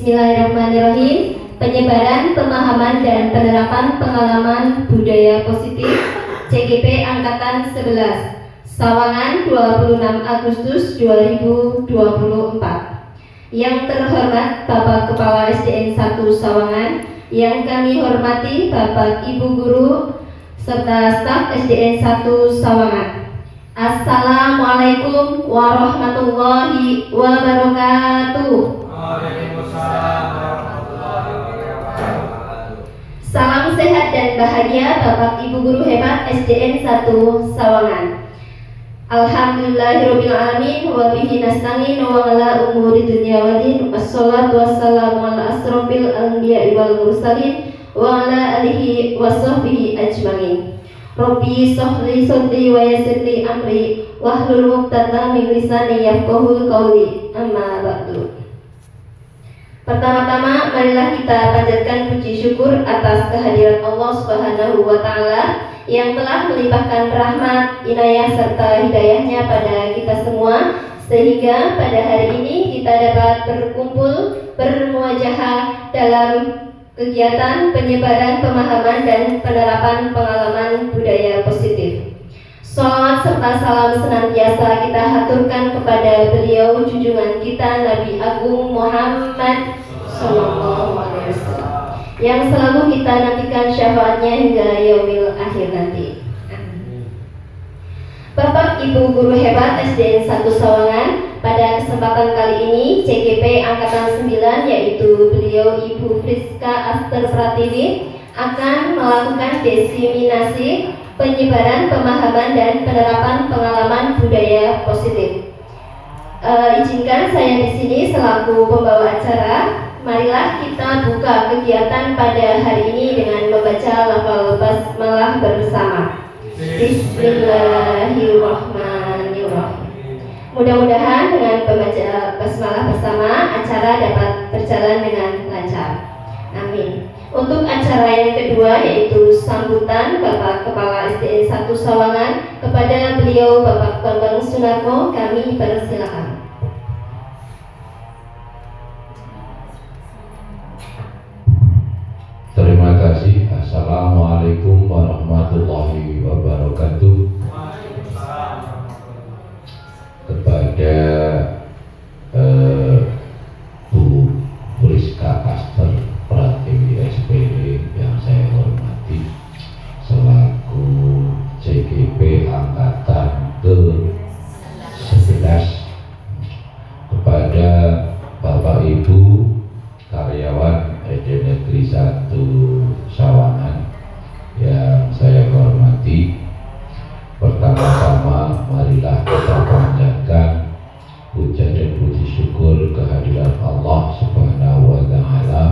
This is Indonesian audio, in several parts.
Bismillahirrahmanirrahim. Penyebaran, pemahaman, dan penerapan pengalaman budaya positif CGP Angkatan 11 Sawangan 26 Agustus 2024. Yang terhormat Bapak Kepala SDN 1 Sawangan, yang kami hormati Bapak Ibu Guru serta staf SDN 1 Sawangan. Assalamualaikum warahmatullahi wabarakatuh. Waalaikumsalam warahmatullahi wabarakatuh. Salam sehat dan bahagia Bapak Ibu Guru hebat SDN 1 Sawangan. Alhamdulillahirabbil alamin wa bihi nasta'in wa ala umuri dunya waddin. Wassalatu wassalamu ala asrofil anbiya'i wal mursalin wa ala alihi wa sahbihi ajmain. Rabbi shrahli sadri wa yassirli amri wahlul 'uqdatam min lisani yafqahul qawli. Amma ba'du. Pertama-tama marilah kita panjatkan puji syukur atas kehadiran Allah Subhanahu wa taala yang telah melimpahkan rahmat, inayah serta hidayahnya pada kita semua, sehingga pada hari ini kita dapat berkumpul bermuajahah dalam kegiatan penyebaran pemahaman dan penerapan pengalaman budaya positif. Shalawat serta salam senantiasa kita haturkan kepada beliau junjungan kita Nabi Agung Muhammad Sallallahu Alaihi Wasallam, yang selalu kita nantikan syafaatnya hingga yaumil akhir nanti. Bapak Ibu Guru hebat SDN 1 Sawangan, pada kesempatan kali ini CGP Angkatan 9 yaitu beliau Ibu Friska Aster Pratiwi akan melakukan diseminasi penyebaran pemahaman dan penerapan pengalaman budaya positif. Izinkan saya di sini selaku pembawa acara. Marilah kita buka kegiatan pada hari ini dengan membaca lafal basmalah bersama. Bismillahirrahmanirrahim. Mudah-mudahan dengan membaca basmalah bersama acara dapat berjalan dengan lancar. Amin. Untuk acara yang kedua yaitu sambutan Bapak Kepala SDN 1 Sawangan kepada beliau Bapak Bambang Sunarko, kami persilakan. Terima kasih. Assalamualaikum warahmatullahi wabarakatuh. Kepada Bu Friska Aster Pratiwi SPD yang saya hormati selaku CGP Angkatan ke-11, kepada Bapak Ibu karyawan SDN Negeri 1 Sawangan yang saya hormati, pertama-tama marilah kita panjatkan puja dan puji syukur kehadirat Allah Subhanahu wa taala,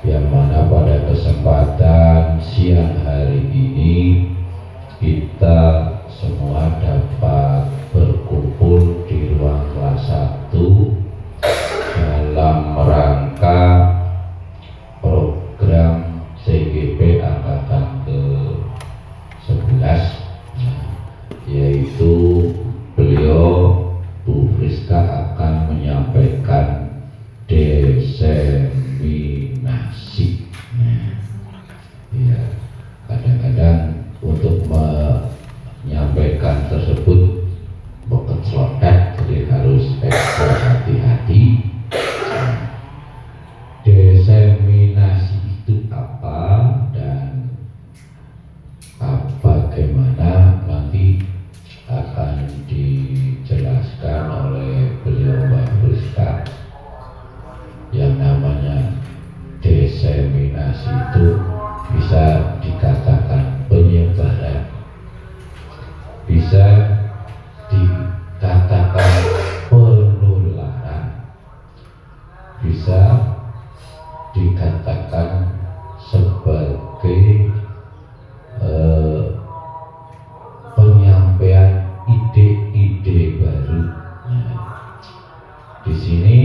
yang mana pada kesempatan siang hari ini kita semua dapat berkumpul di ruang kelas 1 dalam rangka program CGP Angkatan ke-11, yaitu beliau Bu Friska akan menyampaikan diseminasi. Ya, kadang-kadang untuk menyampaikan tersebut bukan slotet, jadi harus ekstra hati-hati. Diseminasi itu apa dan bagaimana nanti akan dijelaskan oleh beliau Mbak Friska. Yang namanya diseminasi itu bisa dikatakan penyebaran, bisa dikatakan penularan, bisa dikatakan sebagai penyampaian ide-ide baru. Nah, di sini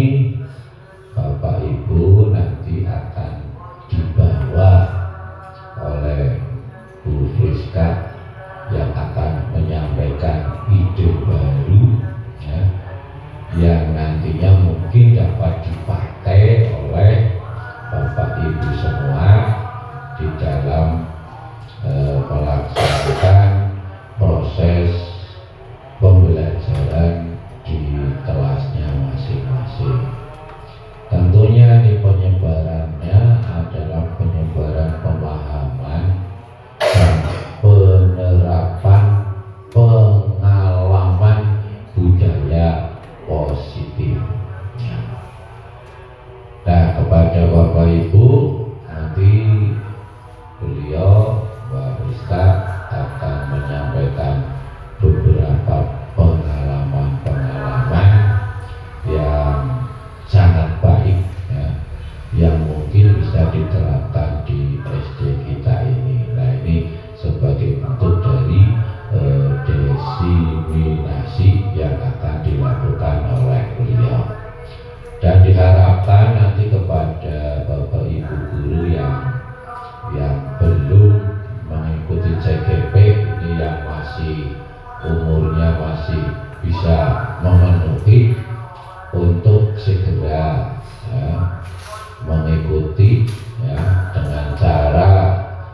Bapak Ibu nanti akan dibawa oleh Bu Friska yang akan menyampaikan ide baru, ya, yang nantinya mungkin dapat dipakai oleh kita masih bisa memenuhi untuk segera mengikuti dengan cara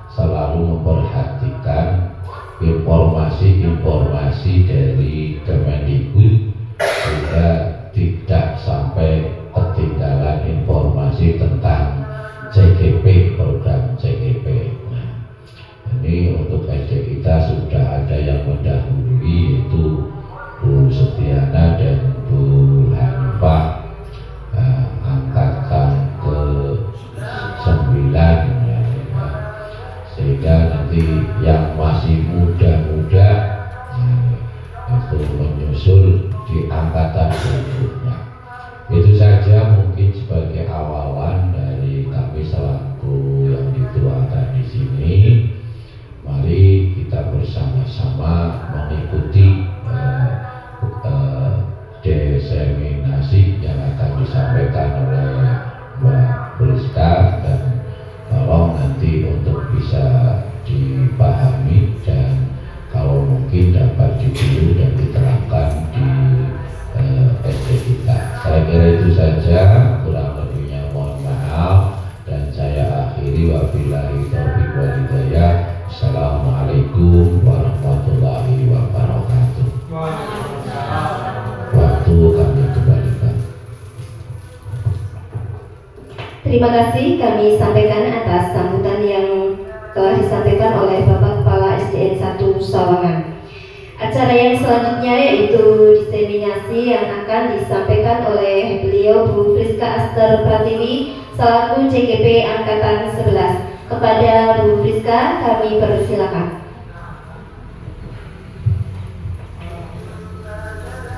selalu memperhatikan informasi-informasi dari Kemendikbud sehingga tidak sampai ketinggalan informasi tentang CGP, program CGP. Nah, ini untuk SD kita sudah ada yang mendahului, yaitu Bu Setiana dan Bu Hanifah, angkatan ke-9 sehingga nanti yang masih muda-muda itu menyusul di angkatan berikutnya. Itu saja mungkin sebagai awalan dari kami selaku yang dituakan di sini. Mari kita bersama-sama mengikuti diseminasi yang akan disampaikan oleh Mbak Priska, dan tolong nanti untuk bisa dipahami dan kalau mungkin dapat ditiru dan diterapkan di SD kita. Saya kira itu saja, kurang lebihnya mohon maaf dan saya akhiri, wabillahi taufiq wal hidayah. Assalamualaikum warahmatullahi wabarakatuh. Waktu kami kembalikan. Terima kasih kami sampaikan atas sambutan yang telah disampaikan oleh Bapak Kepala SDN 1 Sawangan. Acara yang selanjutnya yaitu diseminasi yang akan disampaikan oleh beliau Bu Priska Aster Pratiwi selaku CGP Angkatan 11. Kepada Bu Priska kami persilakan.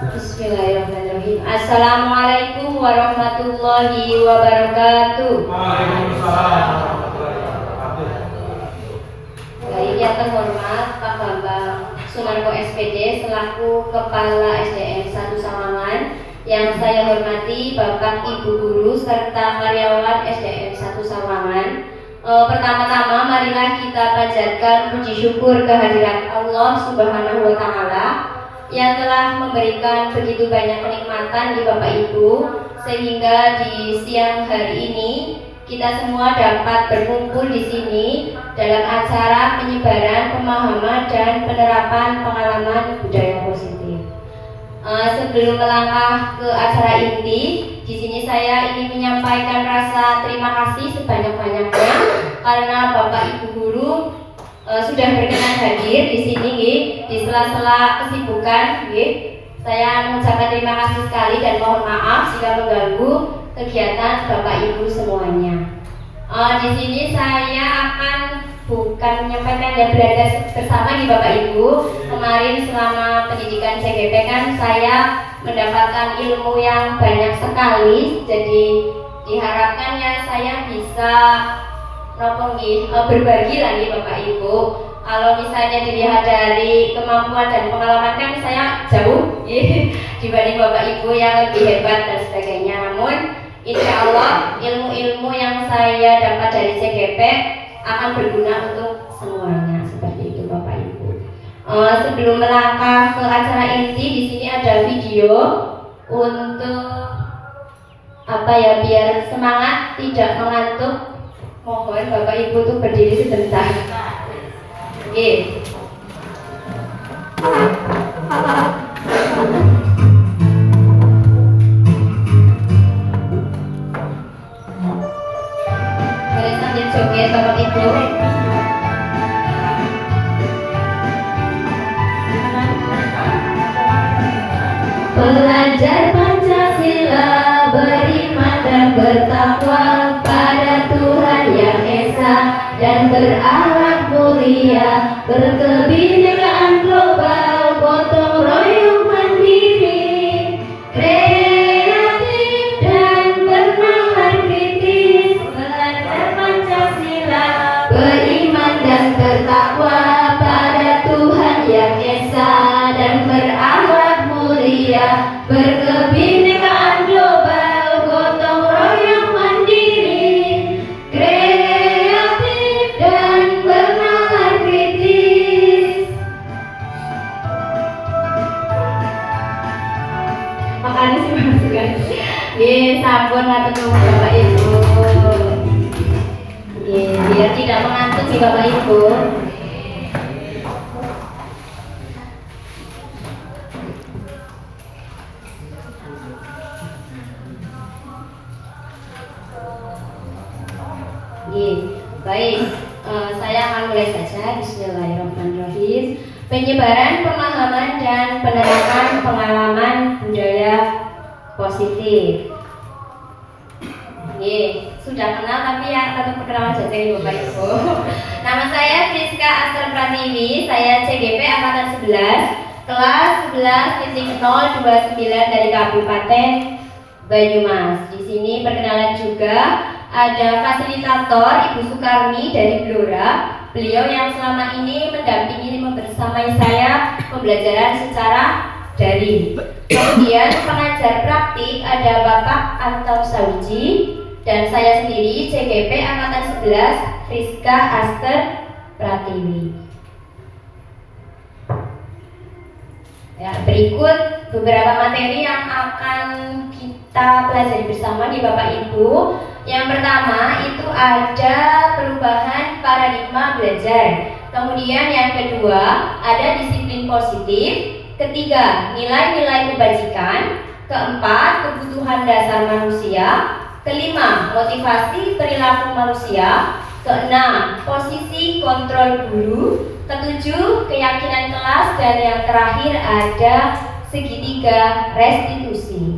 Bismillahirrahmanirrahim. Assalamualaikum warahmatullahi wabarakatuh. Waalaikumsalam warahmatullahi wabarakatuh. Yang terhormat Pak Bambang Sunarko SPD selaku Kepala SDN 1 Sawangan, yang saya hormati Bapak Ibu Guru serta karyawan SDN 1 Sawangan. Pertama-tama marilah kita panjatkan puji syukur kehadirat Allah Subhanahu wa Ta'ala yang telah memberikan begitu banyak kenikmatan di Bapak Ibu, sehingga di siang hari ini kita semua dapat berkumpul di sini dalam acara penyebaran pemahaman dan penerapan pengalaman budaya positif. Sebelum melangkah ke acara inti, di sini saya ingin menyampaikan rasa terima kasih sebanyak-banyaknya karena Bapak Ibu Guru sudah berkenan hadir di sini, di sela-sela kesibukan. Saya mengucapkan terima kasih sekali dan mohon maaf jika mengganggu kegiatan Bapak Ibu semuanya. Di sini saya akan bukan menyampaikan dan berada bersama di Bapak Ibu. Kemarin selama pendidikan CGP kan saya mendapatkan ilmu yang banyak sekali. Jadi diharapkan ya saya bisa berbagi lagi Bapak Ibu. Kalau misalnya dilihat dari kemampuan dan pengalaman kan saya jauh dibanding Bapak Ibu yang lebih hebat dan sebagainya. Namun insya Allah ilmu-ilmu yang saya dapat dari CGP akan berguna untuk semuanya, seperti itu Bapak Ibu. Sebelum melangkah ke acara inti, di sini ada video untuk biar semangat tidak mengantuk. Mohon Bapak Ibu tuh berdiri sebentar. Oke. Boleh sambil joget Bapak Ibu. Belajar Pancasila, beriman dan bertakwa pada Tuhan Yang Esa dan berakhlak mulia, berkebinekaan global, gotong royong mandiri, kreatif dan bernalar kritis. Belajar Pancasila, beriman dan bertakwa pada Tuhan Yang Esa dan berakhlak mulia, berkebinekaan global, gotong royong mandiri, kreatif dan bernalar kritis. Sampun ngatur nuwun Bapak Ibu. Biar tidak mengantuk nih Bapak Ibu. Baik, saya akan mulai saja. Bismillahirrahmanirrahim. Penyebaran pemahaman dan penerapan pengalaman budaya positif. Sudah kenal tapi ya tetap perkenalan saja ya Bapak Ibu. Nama saya Friska Aster Pratiwi, saya CGP angkatan 11, kelas 11.029 dari Kabupaten Banyumas. Di sini perkenalan juga ada fasilitator Ibu Sukarmi dari Blora. Beliau yang selama ini mendampingi membersamai saya pembelajaran secara daring. Kemudian pengajar praktik ada Bapak Anton Sauji dan saya sendiri CGP angkatan 11 Friska Aster Pratiwi. Ya, berikut beberapa materi yang akan kita pelajari bersama di Bapak Ibu. Yang pertama itu ada perubahan paradigma belajar. Kemudian yang kedua ada disiplin positif. Ketiga, nilai-nilai kebajikan. Keempat, kebutuhan dasar manusia. Kelima, motivasi perilaku manusia. Keenam, posisi kontrol guru. Ketujuh, keyakinan kelas. Dan yang terakhir ada segitiga restitusi.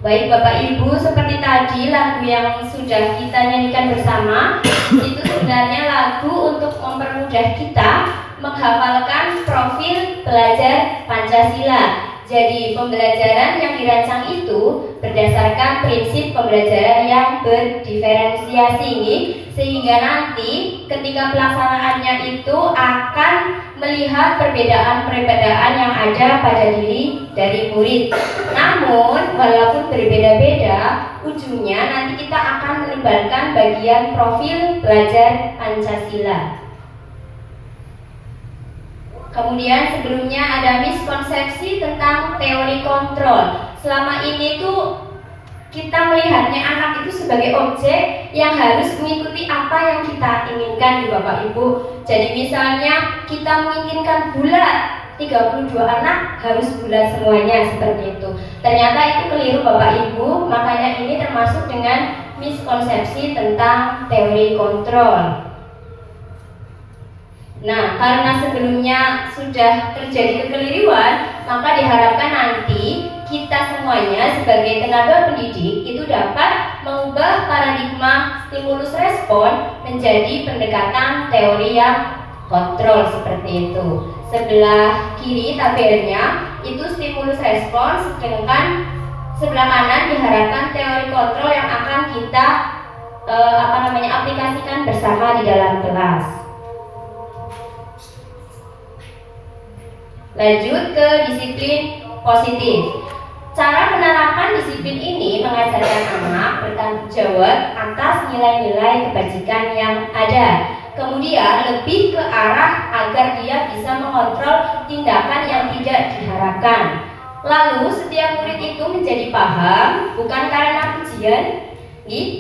Baik Bapak Ibu, seperti tadi lagu yang sudah kita nyanyikan bersama itu sebenarnya lagu untuk mempermudah kita menghafalkan profil pelajar Pancasila. Jadi pembelajaran yang dirancang itu berdasarkan prinsip pembelajaran yang berdiferensiasi, sehingga nanti ketika pelaksanaannya itu akan melihat perbedaan-perbedaan yang ada pada diri dari murid. Namun walaupun berbeda-beda, ujungnya nanti kita akan menebalkan bagian profil pelajar Pancasila. Kemudian sebelumnya ada miskonsepsi tentang teori kontrol. Selama ini tuh kita melihatnya anak itu sebagai objek yang harus mengikuti apa yang kita inginkan di Bapak Ibu. Jadi misalnya kita menginginkan bulat, 32 anak harus bulat semuanya seperti itu. Ternyata itu keliru Bapak Ibu, makanya ini termasuk dengan miskonsepsi tentang teori kontrol. Nah, karena sebelumnya sudah terjadi kekeliruan, maka diharapkan nanti kita semuanya sebagai tenaga pendidik itu dapat mengubah paradigma stimulus respon menjadi pendekatan teori yang kontrol seperti itu. Sebelah kiri tabelnya itu stimulus respon, sedangkan sebelah kanan diharapkan teori kontrol yang akan kita aplikasikan bersama di dalam kelas. Lanjut ke disiplin positif. Cara penerapan disiplin ini mengajarkan anak bertanggung jawab atas nilai-nilai kebajikan yang ada. Kemudian lebih ke arah agar dia bisa mengontrol tindakan yang tidak diharapkan. Lalu setiap murid itu menjadi paham bukan karena pujian,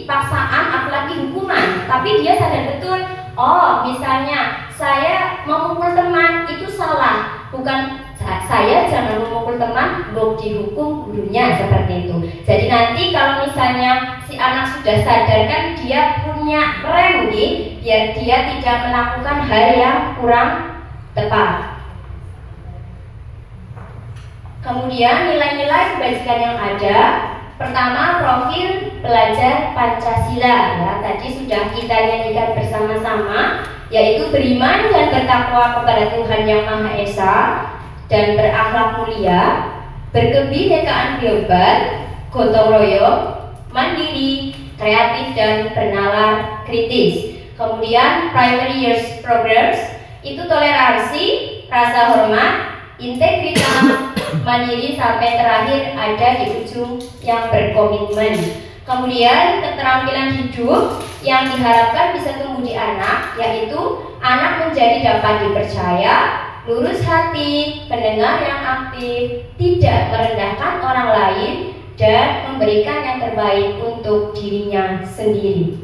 paksaan apalagi hukuman, tapi dia sadar betul, oh misalnya saya memukul teman itu salah, bukan saya jangan memukul teman, belum dihukum gurunya seperti itu. Jadi nanti kalau misalnya si anak sudah sadar kan dia punya rem biar dia tidak melakukan hal yang kurang tepat. Kemudian nilai-nilai kebajikan yang ada. Pertama, profil pelajar Pancasila. Ya, tadi sudah kita nyanyikan bersama-sama, yaitu beriman dan bertakwa kepada Tuhan Yang Maha Esa dan berakhlak mulia, berkebinekaan global, gotong royong, mandiri, kreatif dan bernalar kritis. Kemudian primary years programs itu toleransi, rasa hormat, integritas, mandiri, sampai terakhir ada di ujung yang berkomitmen. Kemudian keterampilan hidup yang diharapkan bisa tumbuh di anak, yaitu anak menjadi dapat dipercaya, lurus hati, pendengar yang aktif, tidak merendahkan orang lain, dan memberikan yang terbaik untuk dirinya sendiri.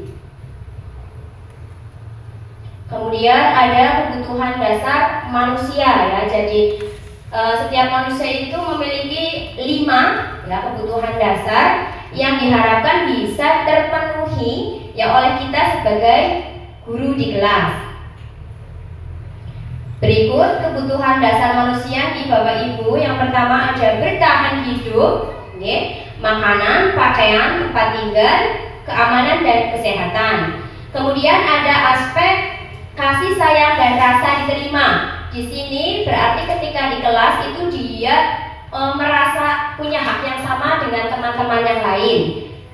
Kemudian ada kebutuhan dasar manusia ya. Jadi setiap manusia itu memiliki 5 ya kebutuhan dasar yang diharapkan bisa terpenuhi ya oleh kita sebagai guru di kelas. Berikut kebutuhan dasar manusia di Bapak Ibu. Yang pertama ada bertahan hidup, makanan, pakaian, tempat tinggal, keamanan dan kesehatan. Kemudian ada aspek kasih sayang dan rasa diterima. Di sini berarti ketika di kelas itu dia merasa punya hak yang sama dengan teman-teman yang lain.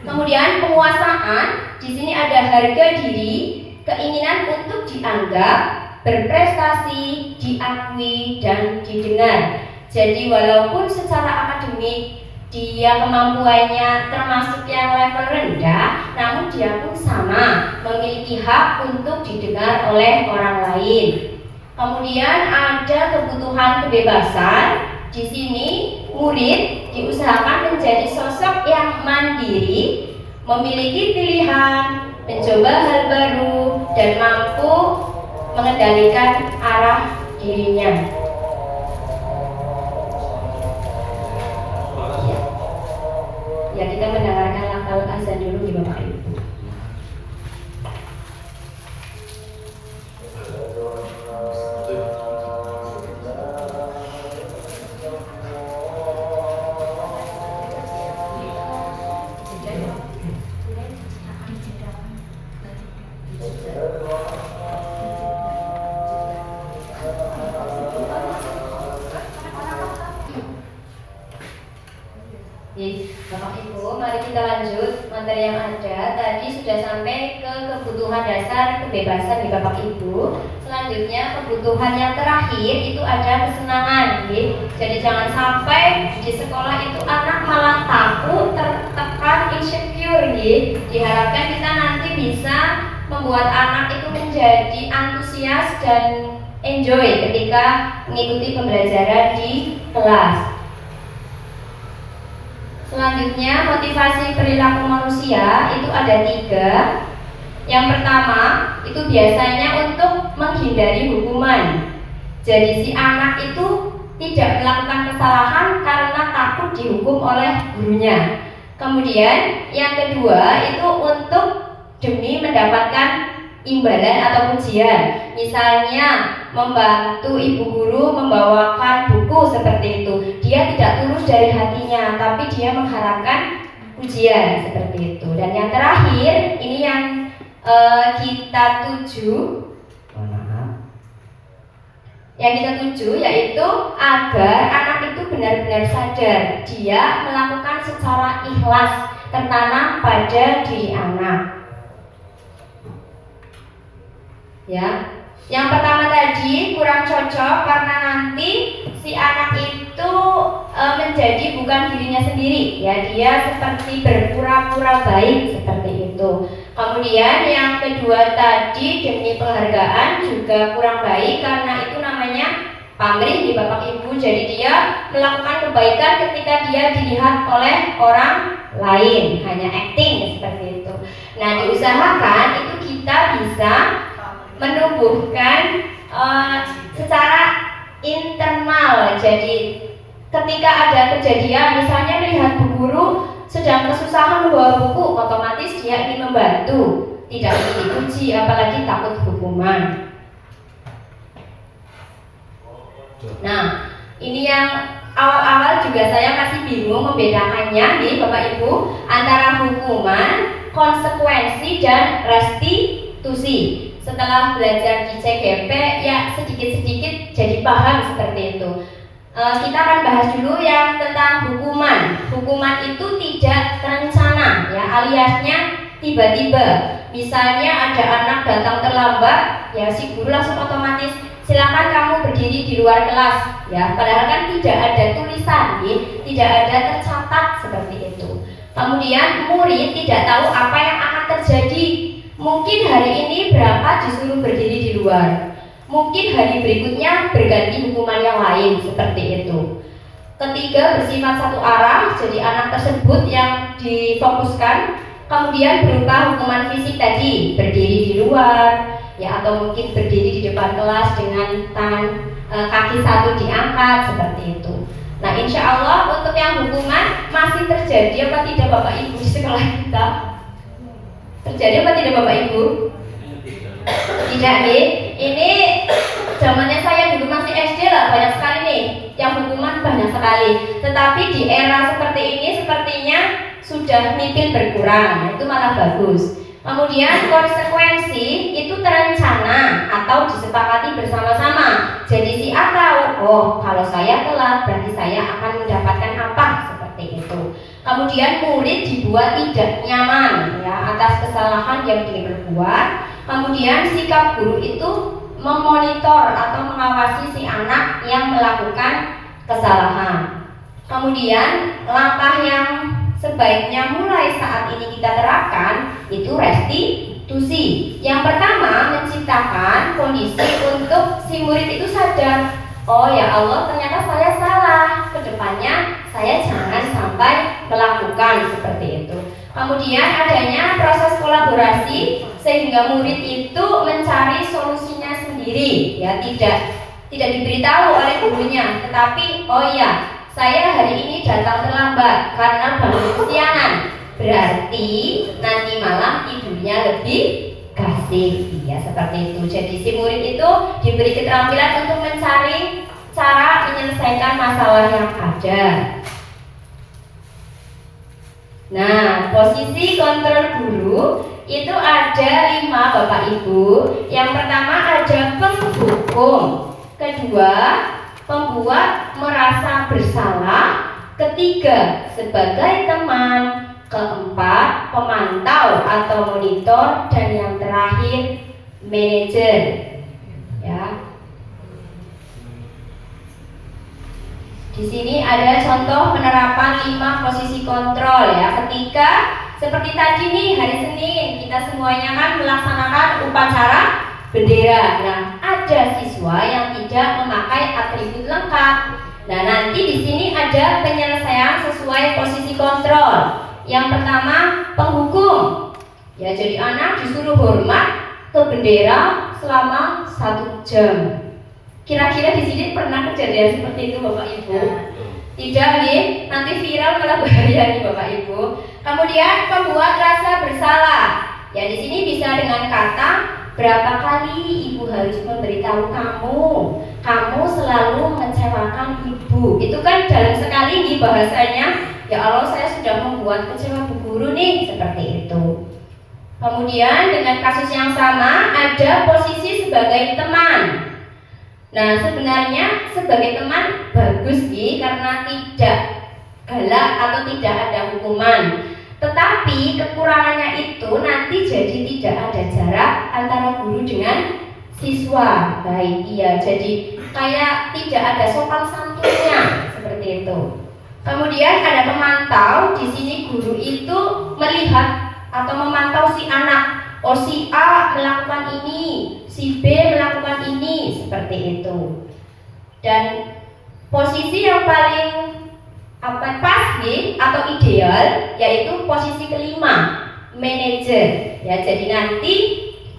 Kemudian penguasaan, di sini ada harga diri, keinginan untuk dianggap, berprestasi, diakui dan didengar. Jadi walaupun secara akademik dia kemampuannya termasuk yang level rendah, namun dia pun sama memiliki hak untuk didengar oleh orang lain. Kemudian ada kebutuhan kebebasan. Di sini murid diusahakan menjadi sosok yang mandiri, memiliki pilihan, mencoba hal baru, dan mampu mengendalikan arah dirinya. Ya, kita mendengarkan lafal azan dulu di Bapak Ibu. Bapak Ibu, mari kita lanjut materi yang ada. Tadi sudah sampai ke kebutuhan dasar kebebasan di Bapak Ibu. Selanjutnya kebutuhan yang terakhir itu ada kesenangan. Jadi jangan sampai di sekolah itu anak malah takut, tertekan, insecure. Diharapkan kita nanti bisa membuat anak itu menjadi antusias dan enjoy ketika mengikuti pembelajaran di kelas. Selanjutnya motivasi perilaku manusia itu ada 3. Yang pertama itu biasanya untuk menghindari hukuman. Jadi si anak itu tidak melakukan kesalahan karena takut dihukum oleh gurunya. Kemudian yang kedua itu untuk demi mendapatkan imbalan atau pujian. Misalnya membantu ibu guru membawakan buku seperti itu. Dia tidak tulus dari hatinya, tapi dia mengharapkan pujian seperti itu. Dan yang terakhir ini yang kita tuju, yaitu agar anak itu benar-benar sadar dia melakukan secara ikhlas, tertanam pada diri anak. Ya, yang pertama tadi kurang cocok karena nanti si anak itu menjadi bukan dirinya sendiri. Ya, dia seperti berpura-pura baik seperti itu. Kemudian yang kedua tadi demi penghargaan juga kurang baik karena itu namanya pamrih di Bapak Ibu. Jadi dia melakukan kebaikan ketika dia dilihat oleh orang lain, hanya acting seperti itu. Nah, diusahakan itu kita bisa menumbuhkan secara internal. Jadi ketika ada kejadian misalnya melihat bu guru sedang kesusahan membawa buku, otomatis dia ingin membantu, tidak ingin dipuji apalagi takut hukuman. Nah, ini yang awal-awal juga saya masih bingung membedakannya nih Bapak Ibu antara hukuman, konsekuensi dan restitusi. Setelah belajar di CGP ya sedikit-sedikit jadi paham seperti itu. Kita akan bahas dulu yang tentang hukuman. Hukuman itu tidak terencana ya, aliasnya tiba-tiba. Misalnya ada anak datang terlambat, ya si guru langsung otomatis silakan kamu berdiri di luar kelas ya, padahal kan tidak ada tulisan, tidak ada tercatat seperti itu. Kemudian murid tidak tahu apa yang akan terjadi. Mungkin hari ini berangkat disuruh berdiri di luar. Mungkin hari berikutnya berganti hukuman yang lain, seperti itu. Ketiga, bersifat satu arah, jadi anak tersebut yang difokuskan. Kemudian berupa hukuman fisik tadi, berdiri di luar, ya, atau mungkin berdiri di depan kelas dengan tangan kaki satu diangkat, seperti itu. Nah, insya Allah untuk yang hukuman masih terjadi apa tidak Bapak Ibu di sekolah kita? Terjadi apa tidak Bapak Ibu? Tidak nih. Ini zamannya saya dulu masih SD lah, banyak sekali nih yang hukuman, banyak sekali. Tetapi di era seperti ini sepertinya sudah nipil berkurang, itu malah bagus. Kemudian konsekuensi itu terencana atau disepakati bersama-sama. Jadi si A tahu, oh kalau saya telat berarti saya akan mendapatkan apa, seperti itu. Kemudian murid dibuat tidak nyaman ya atas kesalahan yang diperbuat. Kemudian sikap guru itu memonitor atau mengawasi si anak yang melakukan kesalahan. Kemudian langkah yang sebaiknya mulai saat ini kita terapkan itu restitusi. Yang pertama, menciptakan kondisi untuk si murid itu sadar, oh ya Allah ternyata saya salah, kedepannya saya jangan sampai melakukan seperti itu. Kemudian adanya proses kolaborasi sehingga murid itu mencari solusinya sendiri, ya, tidak diberitahu oleh gurunya, tetapi oh ya saya hari ini datang terlambat karena bangun kesiangan, berarti nanti malam tidurnya lebih kasih, ya, seperti itu. Jadi si murid itu diberi keterampilan untuk mencari cara menyelesaikan masalah yang ada. Nah, posisi kontrol guru itu ada 5 Bapak Ibu. Yang pertama ada penghukum, kedua pembuat merasa bersalah, ketiga sebagai teman, keempat pemantau atau monitor, dan yang terakhir manajer, ya. Di sini ada contoh penerapan 5 posisi kontrol, ya. Ketika seperti tadi nih hari Senin kita semuanya kan melaksanakan upacara bendera. Nah, ada siswa yang tidak memakai atribut lengkap. Nah, nanti di sini ada penyelesaian sesuai posisi kontrol. Yang pertama, penghukum. Ya, jadi anak disuruh hormat ke bendera selama 1 jam. Kira-kira di sini pernah kejadian seperti itu Bapak Ibu? Tidak nih, nanti viral malah bahaya nih Bapak Ibu. Kemudian pembuat rasa bersalah. Ya, di sini bisa dengan kata, berapa kali ibu harus memberitahu kamu selalu mengecewakan ibu. Itu kan dalam sekali nih bahasanya, ya Allah saya sudah membuat kecewa bu guru nih, seperti itu. Kemudian dengan kasus yang sama ada posisi sebagai teman. Nah, sebenarnya sebagai teman bagus nih karena tidak galak atau tidak ada hukuman. Tetapi kekurangannya itu nanti jadi tidak ada jarak antara guru dengan siswa. Baik, iya, jadi kayak tidak ada sopan santunnya, seperti itu. Kemudian ada pemantau. Di sini guru itu melihat atau memantau si anak. Oh, si A melakukan ini, si B melakukan ini, seperti itu. Dan posisi yang paling pas nih atau ideal yaitu posisi kelima, manajer. Ya, jadi nanti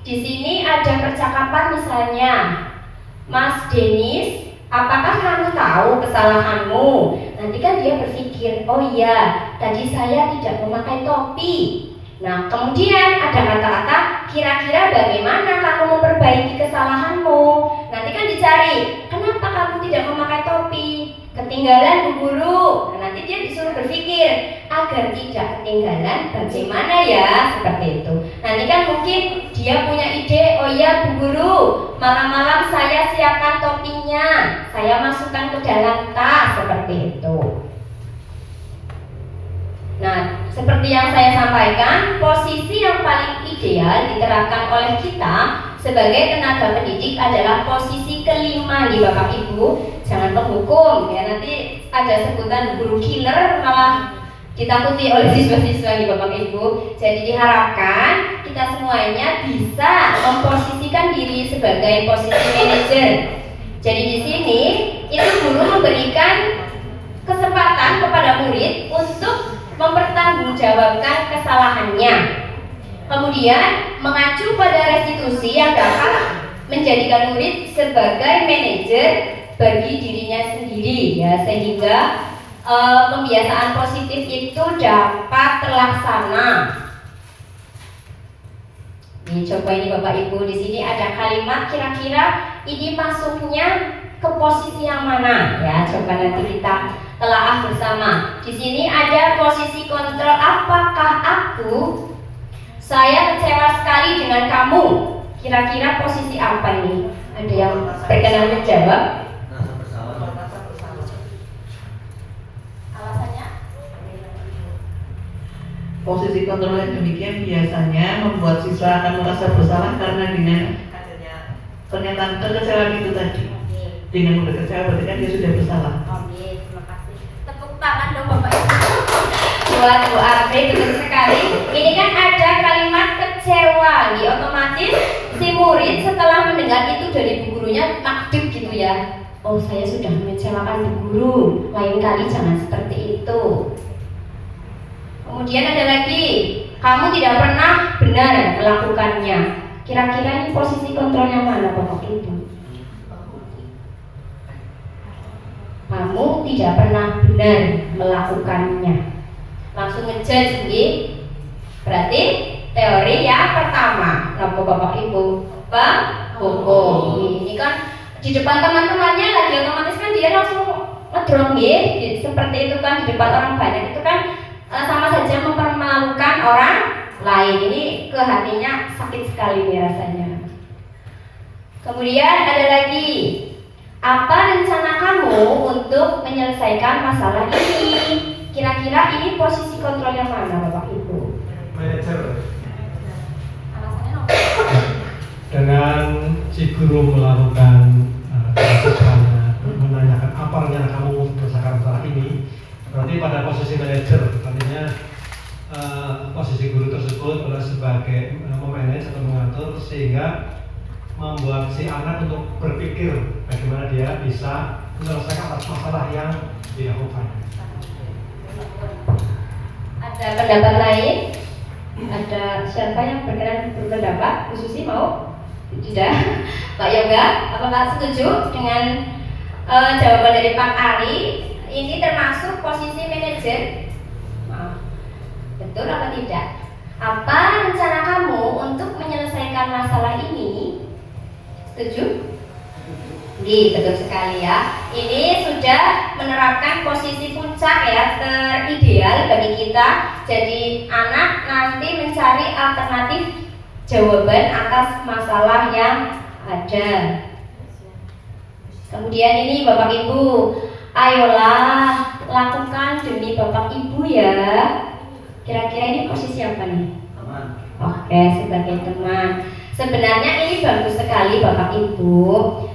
di sini ada percakapan misalnya, Mas Denis, apakah kamu tahu kesalahanmu? Nanti kan dia berpikir, oh iya, tadi saya tidak memakai topi. Nah, kemudian ada kata-kata, kira-kira bagaimana kamu memperbaiki kesalahanmu? Nanti kan dicari, kenapa kamu tidak memakai topi? Ketinggalan bu guru. Nah, nanti dia disuruh berpikir agar tidak ketinggalan bagaimana ya, seperti itu. Nanti kan mungkin dia punya ide, oh iya bu guru, malam-malam saya siapkan topinya, saya masukkan ke dalam tas, seperti itu. Nah, seperti yang saya sampaikan, posisi yang paling ideal diterapkan oleh kita sebagai tenaga pendidik adalah posisi kelima nih Bapak Ibu. Jangan penghukum ya, nanti ada sebutan guru killer malah ditakuti oleh siswa-siswa nih Bapak Ibu. Jadi diharapkan kita semuanya bisa memposisikan diri sebagai posisi manajer. Jadi di sini itu guru memberikan kesempatan kepada murid untuk mempertanggungjawabkan kesalahannya. Kemudian mengacu pada restitusi yang dapat menjadikan murid sebagai manajer bagi dirinya sendiri ya, sehingga pembiasaan positif itu dapat terlaksana. Nih coba ini Bapak Ibu, di sini ada kalimat kira-kira ini masuknya ke posisi yang mana ya? Coba nanti kita telaah bersama. Di sini ada posisi kontrol. Apakah saya kecewa sekali dengan kamu? Kira-kira posisi apa ini? Ada yang berkenan menjawab? Alasannya? Posisi kontrol yang demikian biasanya membuat siswa akan merasa bersalah karena dengan adanya pernyataan kekecewaan itu tadi. Dengan mudah kecewa berarti kan dia sudah bersalah. Oke, terima kasih. Tepuk tangan dong Bapak Ibu. Buat Bu Apri, betul sekali. Ini kan ada kalimat kecewa, nih otomatis si murid setelah mendengar itu dari bu gurunya makduk gitu ya. Oh, saya sudah mengecewakan bu guru. Lain kali jangan seperti itu. Kemudian ada lagi, kamu tidak pernah benar melakukannya. Kira-kira ini posisi kontrolnya mana Bapak Ibu? Kamu tidak pernah benar melakukannya. Langsung ngejudge nggih. Berarti teori yang pertama, napa Bapak Ibu? Hukum. Ini kan di depan teman-temannya lagi otomatis kan dia langsung ngedrop nggih. Seperti itu kan di depan orang banyak itu kan sama saja mempermalukan orang lain. Ini ke hatinya sakit sekali nih rasanya. Kemudian ada lagi, apa rencana kamu untuk menyelesaikan masalah ini? Kira-kira ini posisi kontrol yang mana Bapak Ibu? Manajer. Alasannya apa? Dengan si guru melakukan siswanya menanyakan apa rencana kamu untuk menyelesaikan masalah ini, berarti pada posisi manajer, artinya posisi guru tersebut adalah sebagai memanage atau mengatur sehingga membuat si anak untuk berpikir bagaimana dia bisa menyelesaikan masalah yang dilakukan. Ada pendapat lain? Ada siapa yang berkenan berpendapat? Bu Susi mau? Tidak. Pak Yoga, apakah setuju dengan jawaban dari Pak Ari? Ini termasuk posisi manajer? Betul atau tidak? Apa rencana kamu untuk menyelesaikan masalah ini? Setuju? Betul sekali ya. Ini sudah menerapkan posisi puncak ya, terideal bagi kita. Jadi anak nanti mencari alternatif jawaban atas masalah yang ada. Kemudian ini Bapak Ibu, ayolah lakukan demi Bapak Ibu ya. Kira-kira ini posisi apa nih? Teman. Oke, sebagai teman. Sebenarnya ini bagus sekali Bapak Ibu,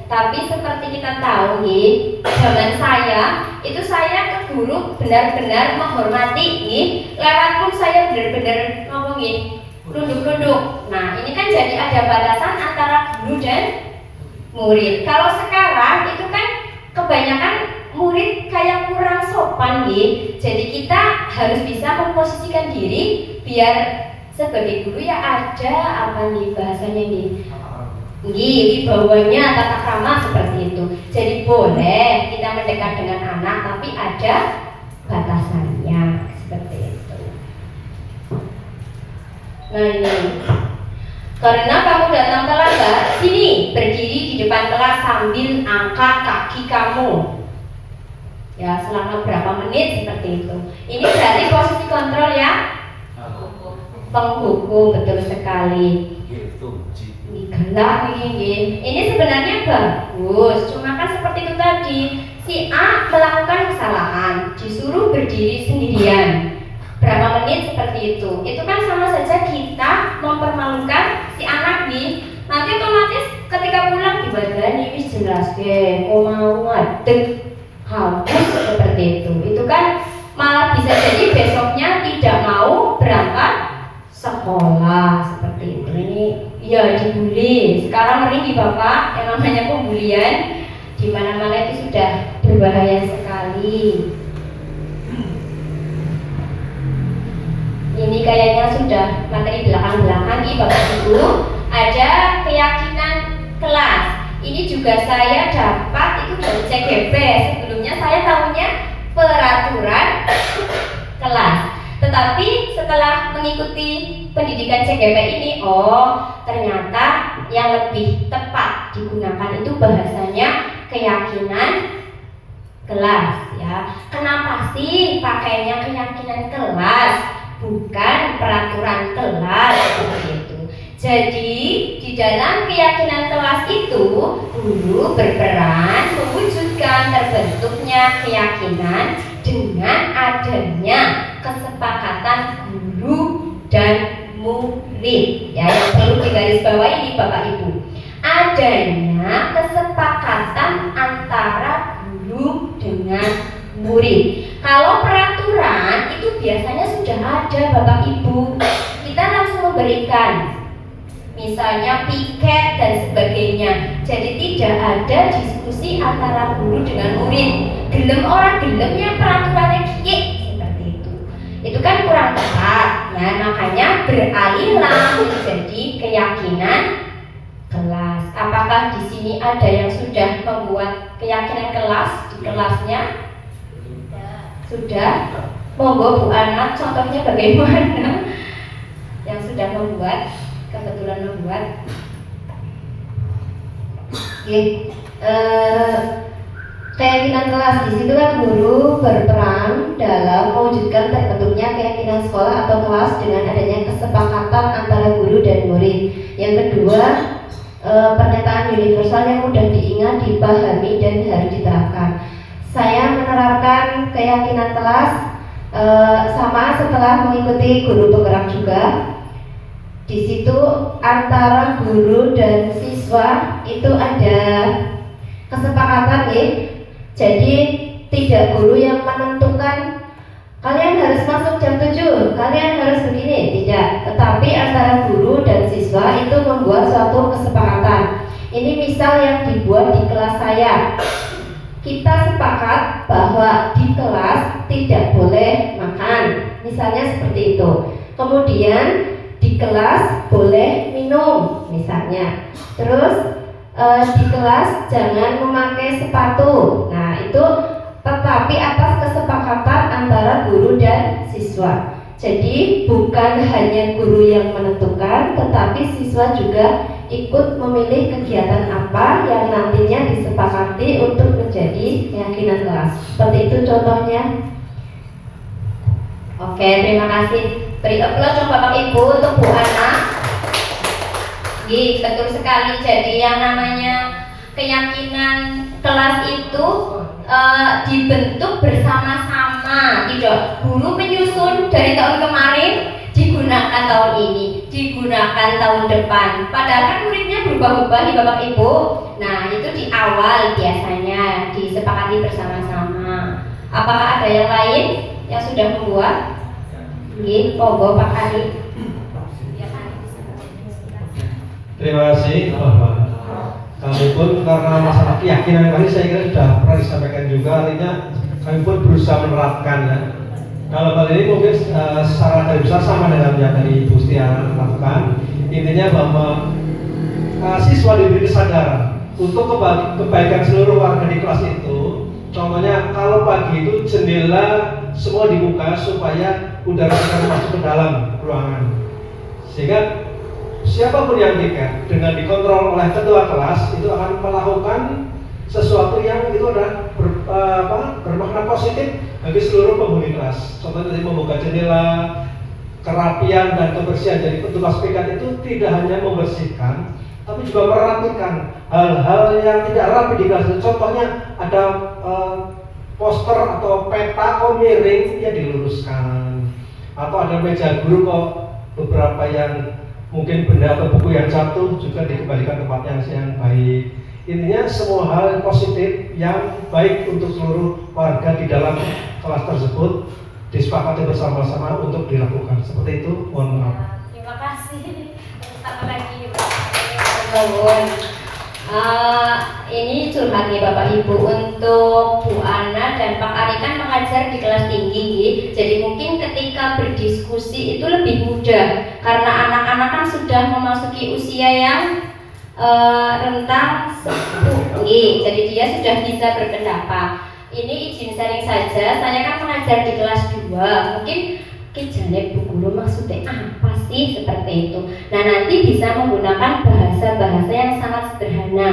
tapi seperti kita tahu nih, zaman saya itu saya ke guru benar-benar menghormati nih, lewat pun saya benar-benar ngomongin nunduk-nunduk. Nah ini kan jadi ada batasan antara guru dan murid. Kalau sekarang itu kan kebanyakan murid kayak kurang sopan nih, jadi kita harus bisa memposisikan diri biar sebagai guru ya ada apa nih bahasanya nih, wibawanya tata krama seperti itu. Jadi boleh kita mendekat dengan anak, tapi ada batasannya seperti itu. Nah ini, karena kamu datang terlambat, sini berdiri di depan kelas sambil angkat kaki kamu. Ya selama berapa menit seperti itu. Ini berarti posisi kontrol ya. Penghukum, betul sekali. Gelap ini sebenarnya bagus, cuma kan seperti itu tadi, si A melakukan kesalahan, disuruh berdiri sendirian berapa menit seperti itu kan sama saja kita mempermalukan si anak nih. Nanti otomatis ketika pulang dibadani wis jelas ke mau ngadeg habis seperti itu kan malah bisa jadi besoknya sekarang ngeri nih Bapak, yang namanya pembulian di mana-mana itu sudah berbahaya sekali. Ini kayaknya sudah materi belakang-belakang nih Bapak Ibu. Ada keyakinan kelas. Ini juga saya dapat itu dari CGP. Sebelumnya saya tahunya peraturan kelas. Tetapi setelah mengikuti pendidikan CGP ini, ternyata yang lebih tepat digunakan itu bahasanya keyakinan kelas ya. Kenapa sih pakainya keyakinan kelas, bukan peraturan kelas seperti itu? Jadi di dalam keyakinan kelas itu guru berperan mewujudkan terbentuknya keyakinan dengan adanya kesepakatan guru dan murid ya, yang perlu digarisbawahi ini Bapak Ibu, adanya kesepakatan antara guru dengan murid. Kalau peraturan itu biasanya sudah ada Bapak Ibu, kita langsung memberikan misalnya piket dan sebagainya. Jadi tidak ada diskusi antara guru dengan murid. Gelem orang gelemnya peraturannya kiye seperti itu. Itu kan kurang tepat ya, makanya beralihlah menjadi keyakinan kelas. Apakah di sini ada yang sudah membuat keyakinan kelas di kelasnya? Sudah. Monggo Bu Ana, contohnya bagaimana yang sudah membuat, kebetulan membuat. Keyakinan kelas di situ kan guru berperan dalam mewujudkan terbentuknya keyakinan sekolah atau kelas dengan adanya kesepakatan antara guru dan murid. Yang kedua, pernyataan universal yang mudah diingat, dipahami dan harus diterapkan. Saya menerapkan keyakinan kelas sama setelah mengikuti guru penggerak juga. Di situ antara guru dan siswa itu ada kesepakatan ya. Jadi tidak guru yang menentukan kalian harus masuk jam 7, kalian harus begini, tidak. Tetapi antara guru dan siswa itu membuat suatu kesepakatan. Ini misal yang dibuat di kelas saya. Kita sepakat bahwa di kelas tidak boleh makan, misalnya seperti itu. Kemudian di kelas boleh minum, misalnya. Terus di kelas jangan memakai sepatu. Nah itu tetapi atas kesepakatan antara guru dan siswa. Jadi bukan hanya guru yang menentukan, tetapi siswa juga ikut memilih kegiatan apa yang nantinya disepakati untuk menjadi keyakinan kelas. Seperti itu contohnya. Oke, terima kasih. Beri aplaus dong Bapak Ibu untuk Bu Ana. Betul sekali. Jadi yang namanya keyakinan kelas itu dibentuk bersama-sama, tidak guru menyusun dari tahun kemarin digunakan tahun ini, digunakan tahun depan. Padahal kan muridnya berubah-ubah nih Bapak Ibu. Nah itu di awal biasanya disepakati bersama-sama. Apakah ada yang lain yang sudah membuat? Monggo Pak Ari. Terima kasih kami pun karena masalah keyakinan kali saya kira sudah pernah disampaikan juga, artinya kami pun berusaha menerapkan ya. Dalam hal ini mungkin secara garis besar sama dengan yang tadi Bu Setia lakukan. Intinya bahwa siswa diberi kesadaran untuk kebaikan seluruh warga di kelas itu. Contohnya kalau pagi itu jendela semua dibuka supaya udara segar masuk ke dalam ruangan, sehingga siapapun yang tiket dengan dikontrol oleh ketua kelas itu akan melakukan sesuatu yang itu adalah bermakna positif bagi seluruh penghuni kelas. Contohnya tadi membuka jendela, kerapian dan kebersihan. Jadi petugas piket itu tidak hanya membersihkan, tapi juga merapikan hal-hal yang tidak rapi di kelas. Contohnya ada poster atau peta kok miring, ya diluruskan. Atau ada meja guru kok beberapa yang mungkin benda atau buku yang jatuh juga dikembalikan tempatnya yang baik. Intinya semua hal positif yang baik untuk seluruh warga di dalam kelas tersebut disepakati bersama-sama untuk dilakukan. Seperti itu, mohon maaf. Terima kasih. Tambah lagi. Nuwun. Ini curhat nih Bapak Ibu untuk Bu Ana dan Pak Ari kan mengajar di kelas tinggi. Jadi mungkin ketika berdiskusi itu lebih mudah karena anak-anak kan sudah memasuki usia yang rentang sepuh. Jadi dia sudah bisa berpendapat. Ini izin sharing saja. Saya kan mengajar di kelas 2. Mungkin kejane Bu Guru maksudnya apa sih seperti itu. Nah, nanti bisa menggunakan bahasa-bahasa yang sangat sederhana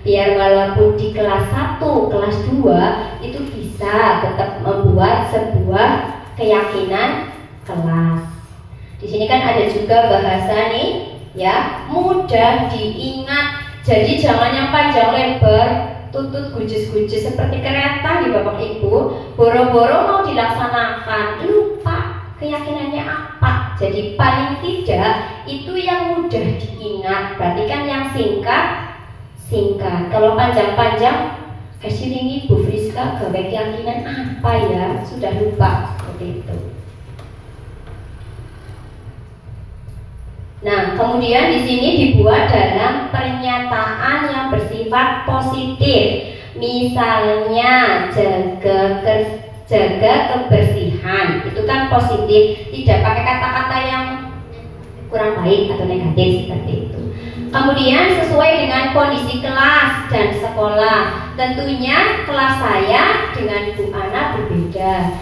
biar walaupun di kelas 1, kelas 2 itu bisa tetap membuat sebuah keyakinan kelas. Di sini kan ada juga bahasa nih ya, mudah diingat. Jadi jangan yang panjang lebar, tutut gujus-gujus seperti kereta di Bapak Ibu, boro-boro mau dilaksanakan lupa keyakinannya apa. Jadi paling tidak itu yang mudah diingat. Berarti kan yang singkat. Kalau panjang-panjang kasih ringi Bu Friska gawe keyakinan apa ya, sudah lupa seperti itu. Nah, kemudian di sini dibuat dalam pernyataan yang bersifat positif. Misalnya jaga kebersihan, itu kan positif, tidak pakai kata-kata yang kurang baik atau negatif seperti itu. Kemudian sesuai dengan kondisi kelas dan sekolah. Tentunya kelas saya dengan Bu Ana berbeda.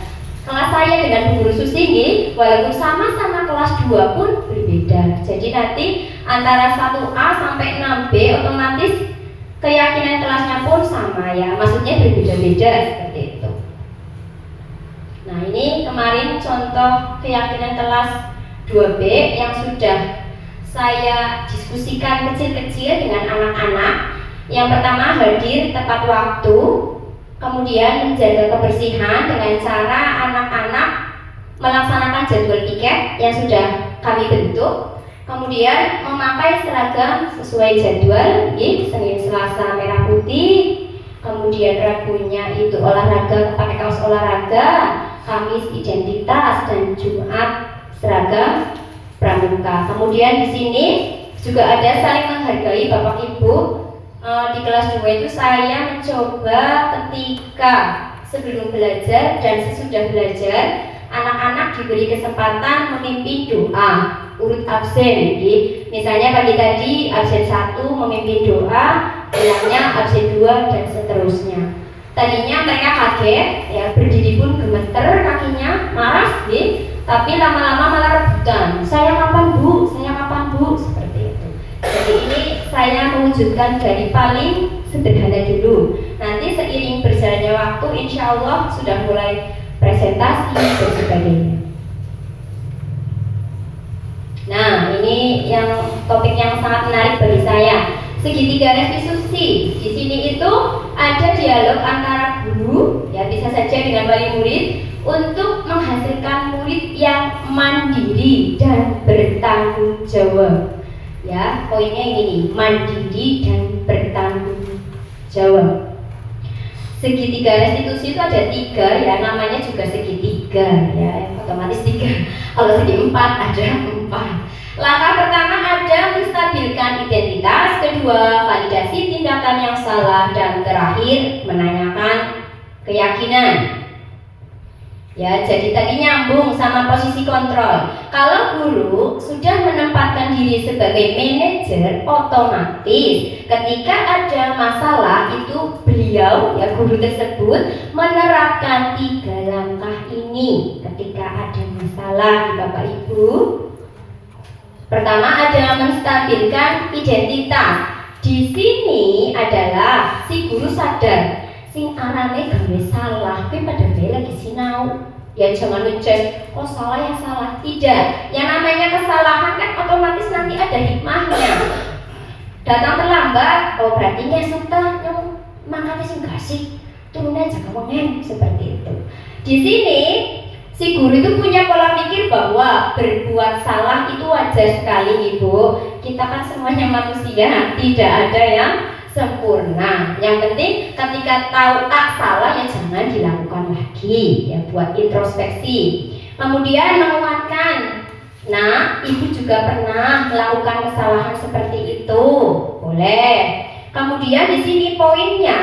Kelas saya dengan Bu Guru Susinggi walaupun sama-sama kelas 2 pun berbeda. Jadi nanti antara 1A sampai 6B otomatis keyakinan kelasnya pun sama ya, maksudnya berbeda-beda seperti itu. Nah, ini kemarin contoh keyakinan kelas 2B yang sudah saya diskusikan kecil-kecil dengan anak-anak. Yang pertama, hadir tepat waktu. Kemudian menjaga kebersihan dengan cara anak-anak melaksanakan jadwal piket yang sudah kami bentuk. Kemudian memakai seragam sesuai jadwal, Senin Selasa merah putih. Kemudian Rabunya itu olahraga, pakai kaos olahraga. Kamis identitas dan Jumat seragam pramuka. Kemudian di sini juga ada saling menghargai Bapak Ibu. Di kelas 2 itu saya mencoba ketika sebelum belajar dan sesudah belajar anak-anak diberi kesempatan memimpin doa urut absen. Misalnya pagi tadi absen 1 memimpin doa, bilangnya absen 2 dan seterusnya. Tadinya mereka kaget, ya berdiri pun gemeter kakinya, malas, tapi lama-lama malah rebutan. Saya kapan Bu? Saya kapan Bu? Seperti itu. Jadi ini saya mewujudkan dari paling sederhana dulu. Nanti seiring berjalannya waktu, insya Allah sudah mulai presentasi dan sebagainya. Nah, ini yang topik yang sangat menarik bagi saya. Segitiga restitusi. Di sini itu ada dialog antara guru, ya bisa saja dengan wali murid, untuk menghasilkan murid yang mandiri dan bertanggung jawab. Ya, poinnya ini nih, mandiri dan bertanggung jawab. Segitiga restitusi itu ada 3 ya, namanya juga segitiga ya, otomatis 3. Kalau segi 4 ada 4. Langkah pertama ada menstabilkan identitas, kedua validasi tindakan yang salah, dan terakhir menanyakan keyakinan. Ya, jadi tadi nyambung sama posisi kontrol. Kalau guru sudah menempatkan diri sebagai manajer, otomatis ketika ada masalah itu beliau, ya guru tersebut menerapkan 3 langkah ini ketika ada masalah, Bapak Ibu. Pertama ada menstabilkan identitas. Di sini adalah si guru sadar sing arane gawe salah, kowe pada lagi sinau. Ya jangan ngecek, oh salah ya salah. Tidak, yang namanya kesalahan kan otomatis nanti ada hikmahnya. Datang terlambat, oh berarti ngesuk ta nyong mangkane sing gasik, turun aja kewengen, seperti itu. Di sini si guru itu punya pola pikir bahwa berbuat salah itu wajar sekali, Ibu. Kita kan semuanya manusia, tidak ada yang sempurna. Yang penting ketika tahu salah ya jangan dilakukan lagi, ya buat introspeksi. Kemudian menguatkan Nah, ibu juga pernah melakukan kesalahan seperti itu. Boleh. Kemudian di sini poinnya,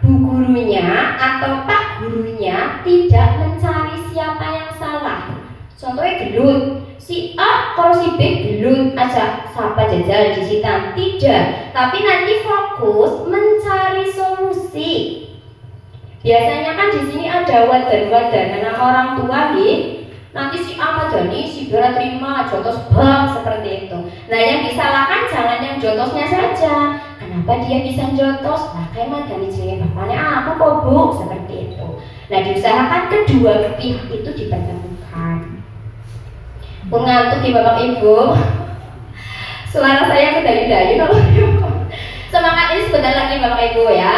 bu gurunya atau pak gurunya tidak mencari siapa yang salah. Contohnya gelut, si A kalau si B gelut aja, siapa jajal disita, tidak. Tapi nanti fokus mencari solusi. Biasanya kan di sini ada wadah-wadah karena orang tua nih. Nanti si A madani, si B terima, jotos bang seperti itu. Nah yang disalahkan jangan yang jotosnya saja. Kenapa dia bisa jotos? Nah kayak madani jenenge bapaknya aku kok bu, seperti itu. Nah diusahakan kedua pihak itu dipertemukan. Mengantuk di bapak ibu. Suara saya kedayu-dayu. Semangat ini sebentar lagi bapak ibu ya.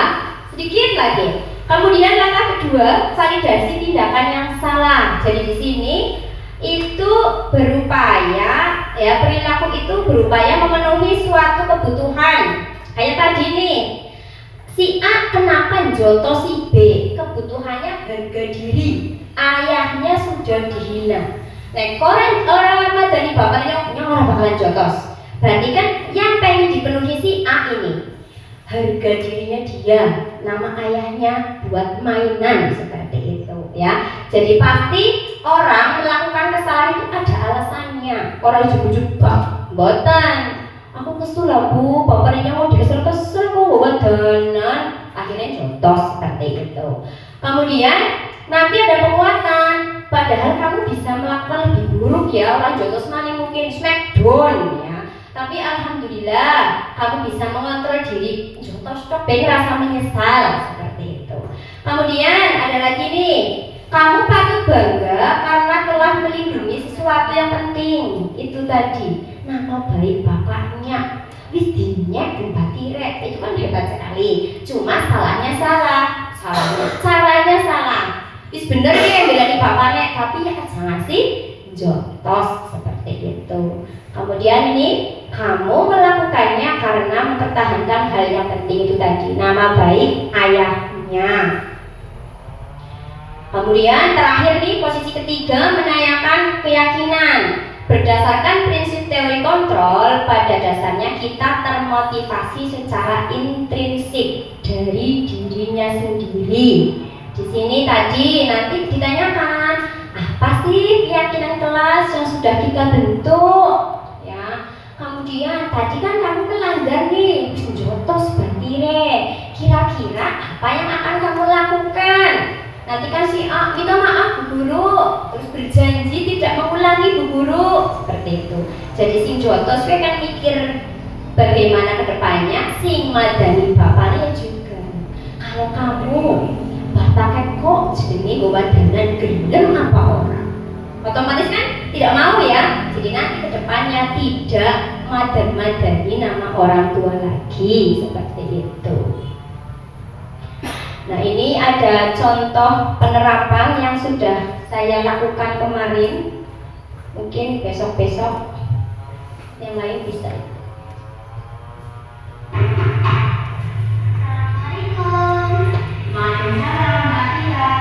Sedikit lagi. Kemudian langkah kedua, validasi tindakan yang salah. Jadi di sini itu berupaya, ya perilaku itu berupaya memenuhi suatu kebutuhan. Kayak tadi nih, si A kenapa jotos si B? Kebutuhannya harga diri. Ayahnya sudah dihina. Nah, orang madani bapaknya orang bakalan jotos. Berarti kan yang pengen dipenuhi si A ini harga dirinya dia, nama ayahnya buat mainan seperti itu ya. Jadi pasti orang melakukan kesalahan itu ada alasannya. Orang ujug-ujug boten, aku kesel lah bu, bapaknya mau dikesel-kesel kok bawa danan, akhirnya jotos seperti itu. Kemudian nanti ada penguatan, padahal kamu bisa melakukan lebih buruk ya. Orang jotos maning mungkin smackdown ya. Tapi alhamdulillah kamu bisa mengontrol diri, jotos ben rasa menyesal seperti itu. Kemudian ada lagi nih, kamu patut bangga karena telah melindungi sesuatu yang penting. Itu tadi nama baik bapaknya. Wis dinyek batire, itu kan hebat sekali. Cuma salahnya salah, caranya salah. Wis bener ya belani bapaknya, tapi ya jangan sih jotos seperti itu. Kemudian ini kamu melakukannya karena mempertahankan hal yang penting itu tadi, nama baik ayahnya. Kemudian terakhir nih posisi ketiga, menanyakan keyakinan. Berdasarkan prinsip teori kontrol, pada dasarnya kita termotivasi secara intrinsik dari dirinya sendiri. Di sini tadi nanti ditanyakan, apa sih keyakinan kelas yang sudah kita bentuk? Kemudian tadi kan kamu melanggar nih, jotos batire. Kira-kira apa yang akan kamu lakukan? Nanti kan si A, minta maaf bu guru, terus berjanji tidak mengulangi bu guru, seperti itu. Jadi si jotos kan mikir bagaimana kedepannya, si madani bapaknya juga. Kalau kamu bapak kok jenenge bawa danan gelem apa orang? Otomatis kan tidak mau ya. Jadi nanti kedepannya tidak madani nama orang tua lagi seperti itu. Nah ini ada contoh penerapan yang sudah saya lakukan kemarin. Mungkin besok-besok yang lain bisa. Assalamualaikum. Waalaikumsalam Mbak Tia.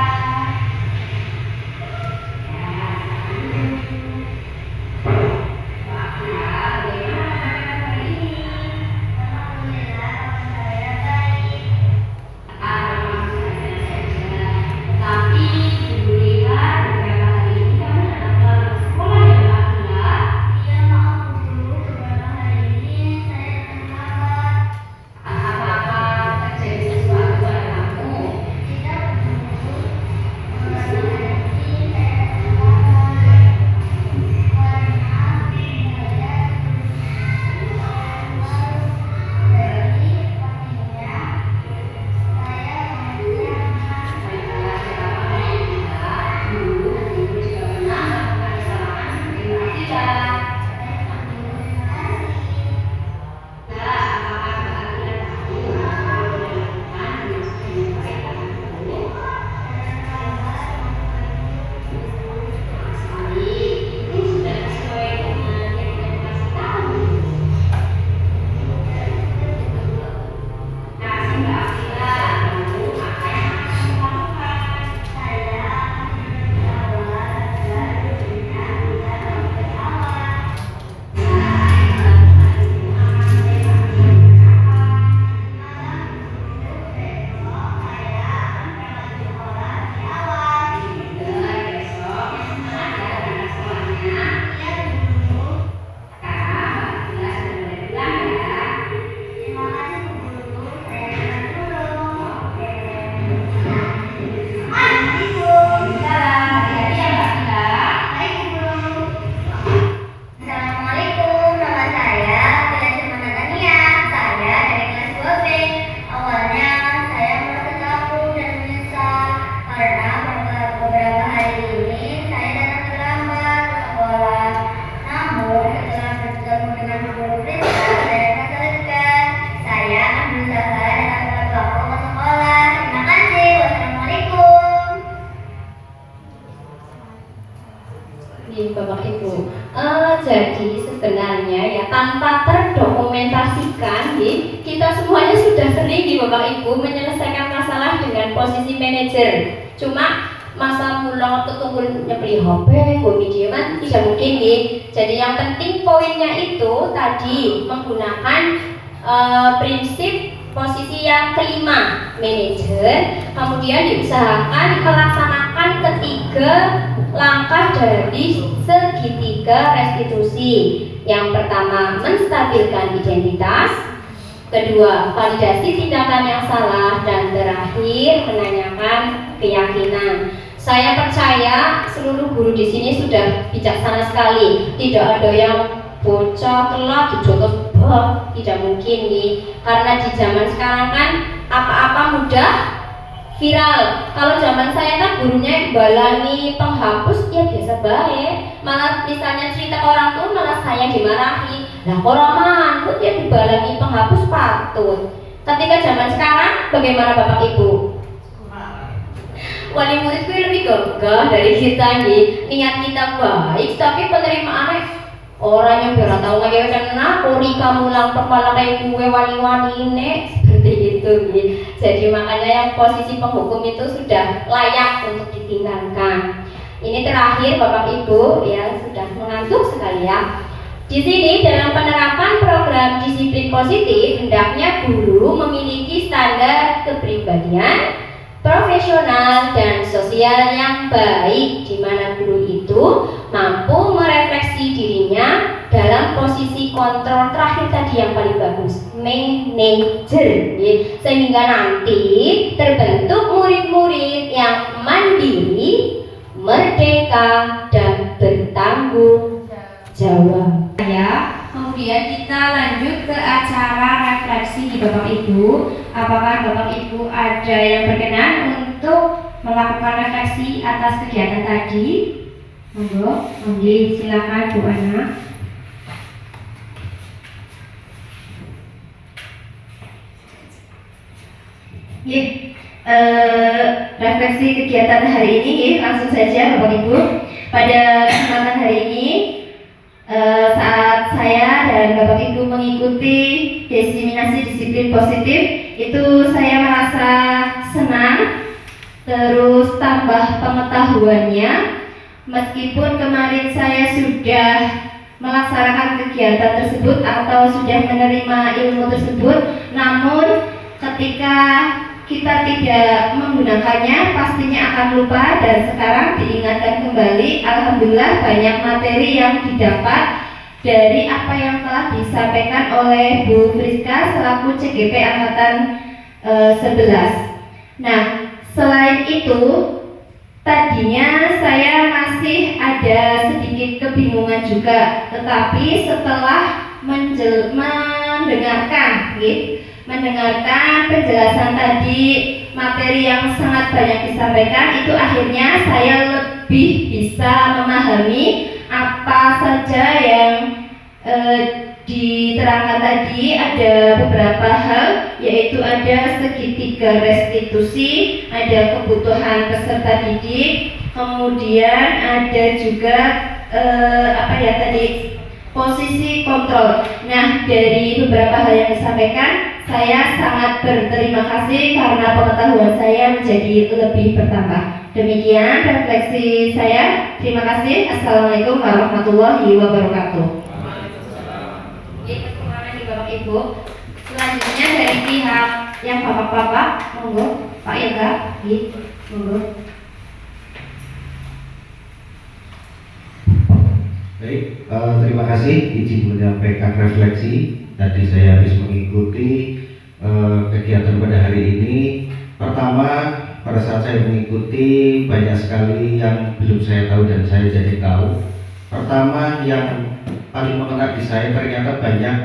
Jadi sebenarnya ya tanpa terdokumentasikan kita semuanya sudah sering di Bapak Ibu menyelesaikan masalah dengan posisi manajer. Cuma masa mulang atau tunggu nyepeli HP, video kan tidak mungkin Jadi yang penting poinnya itu tadi menggunakan prinsip posisi yang kelima, manajer, kemudian diusahakan melaksanakan ketiga langkah dari segitiga restitusi. Yang pertama, menstabilkan identitas, kedua, validasi tindakan yang salah, dan terakhir, menanyakan keyakinan. Saya percaya seluruh guru di sini sudah bijaksana sekali, tidak ada yang bocah telat dijotos tidak mungkin karena di zaman sekarang kan apa-apa mudah viral. Kalau zaman saya kan gurunya balani penghapus ya biasa baik, malah misalnya cerita ke orang tua malah saya dimarahi. Lah orang kok dia dibalani penghapus patut. Ketika zaman sekarang bagaimana Bapak Ibu? Wali murid itu lebih gagah dari kita niat kita baik tapi penerimaannya orang yang biar tahu lagi karena pori kamu lang kepala kayak gue wali-wali ini seperti itu Jadi makanya yang posisi penghukum itu sudah layak untuk ditinggalkan. Ini terakhir Bapak Ibu ya, sudah mengantuk sekali ya. Di sini dalam penerapan program disiplin positif hendaknya guru memiliki standar kepribadian profesional dan sosial yang baik, di mana guru itu mampu merefleksi dirinya dalam posisi kontrol terakhir tadi yang paling bagus, manajer, sehingga nanti terbentuk murid-murid yang mandiri, merdeka, dan bertanggung jawab. Ya, kemudian kita lanjut ke acara refleksi di Bapak Ibu. Apakah Bapak Ibu ada yang berkenan untuk melakukan refleksi atas kegiatan tadi? Monggo, silakan Bu Ana. Refleksi kegiatan hari ini langsung saja Bapak Ibu. Pada kesempatan hari ini saat saya dan Bapak Ibu mengikuti diseminasi disiplin positif, itu saya merasa senang, terus tambah pengetahuannya. Meskipun kemarin saya sudah melaksanakan kegiatan tersebut atau sudah menerima ilmu tersebut, namun ketika kita tidak menggunakannya pastinya akan lupa, dan sekarang diingatkan kembali. Alhamdulillah banyak materi yang didapat dari apa yang telah disampaikan oleh Bu Friska selaku CGP Angkatan 11. Nah, selain itu tadinya saya masih ada sedikit kebingungan juga, tetapi setelah mendengarkan penjelasan tadi, materi yang sangat banyak disampaikan, itu akhirnya saya lebih bisa memahami apa saja yang diterangkan tadi. Ada beberapa hal, yaitu ada segitiga restitusi, ada kebutuhan peserta didik, kemudian ada juga posisi kontrol. Nah, dari beberapa hal yang disampaikan, saya sangat berterima kasih karena pengetahuan saya menjadi lebih bertambah. Demikian refleksi saya. Terima kasih. Assalamualaikum warahmatullahi wabarakatuh. Terima kasih Bapak Ibu. Selanjutnya dari pihak yang bapak-bapak, monggo Pak Yoga, monggo. Baik, terima kasih izin menyampaikan refleksi. Tadi saya habis mengikuti kegiatan pada hari ini. Pertama, pada saat saya mengikuti banyak sekali yang belum saya tahu dan saya jadi tahu. Pertama, yang paling mengena di saya ternyata banyak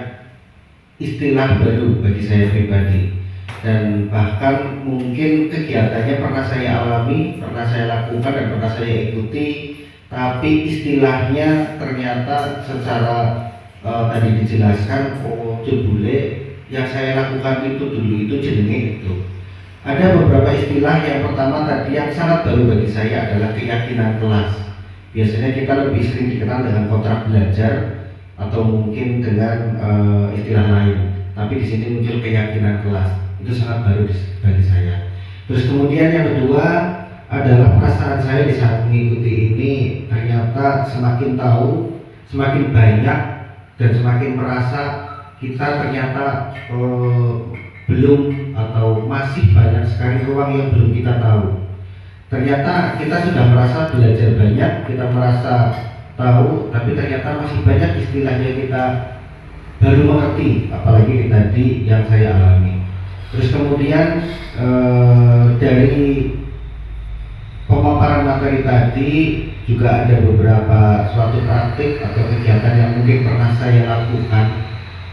istilah baru bagi saya pribadi, dan bahkan mungkin kegiatannya pernah saya alami, pernah saya lakukan, dan pernah saya ikuti, tapi istilahnya ternyata secara tadi dijelaskan, jebule yang saya lakukan itu dulu itu jenenge itu. Ada beberapa istilah. Yang pertama tadi yang sangat baru bagi saya adalah keyakinan kelas. Biasanya kita lebih sering dikenal dengan kontrak belajar, atau mungkin dengan istilah lain. Tapi di sini muncul keyakinan kelas. Itu sangat baru bagi saya. Terus kemudian yang kedua adalah perasaan saya di saat mengikuti ini, ternyata semakin tahu, semakin banyak dan semakin merasa kita ternyata belum atau masih banyak sekali ruang yang belum kita tahu. Ternyata kita sudah merasa belajar banyak, kita merasa tahu, tapi ternyata masih banyak istilahnya kita baru mengerti, apalagi tadi yang saya alami. Terus kemudian dari pemaparan materi tadi juga ada beberapa suatu praktik atau kegiatan yang mungkin pernah saya lakukan,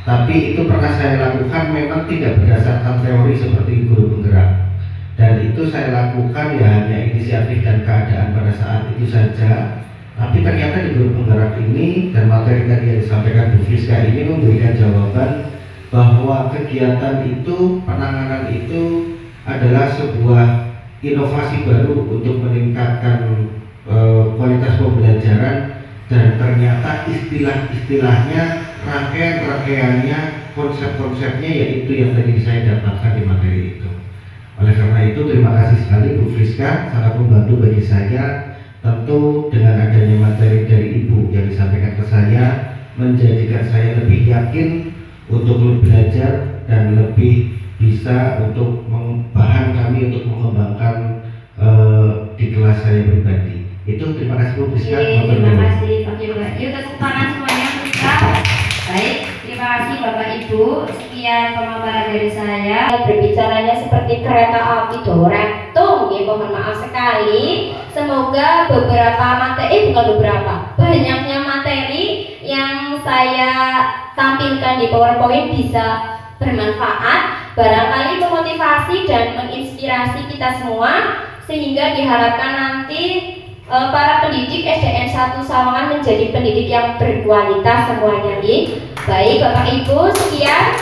tapi itu pernah saya lakukan memang tidak berdasarkan teori seperti guru penggerak, dan itu saya lakukan ya hanya inisiatif dan keadaan pada saat itu saja. Tapi ternyata di guru penggerak ini dan materi tadi yang disampaikan Bu Fiska ini memberikan jawaban bahwa kegiatan itu, penanganan itu adalah sebuah inovasi baru untuk meningkatkan kualitas pembelajaran, dan ternyata istilah-istilahnya, rangkaian-rangkaiannya, konsep-konsepnya yaitu yang tadi saya dapatkan di materi itu. Oleh karena itu terima kasih sekali Bu Friska, sangat membantu bagi saya. Tentu dengan adanya materi dari Ibu yang disampaikan ke saya menjadikan saya lebih yakin untuk belajar dan lebih bisa untuk bahan kami untuk mengembangkan di kelas saya pribadi. Itu terima kasih Bu Friska. Terima kasih Pak Ibu. Yuk tepuk tangan semuanya Friska. Baik, terima kasih Bapak Ibu. Sekian pemaparan dari saya. Berbicaranya seperti kereta api doretung, ya mohon maaf sekali. Semoga banyaknya materi yang saya tampilkan di PowerPoint bisa bermanfaat, barangkali memotivasi dan menginspirasi kita semua, sehingga diharapkan nanti para pendidik SDN 1 Sawangan menjadi pendidik yang berkualitas semuanya. Baik Bapak Ibu, sekian.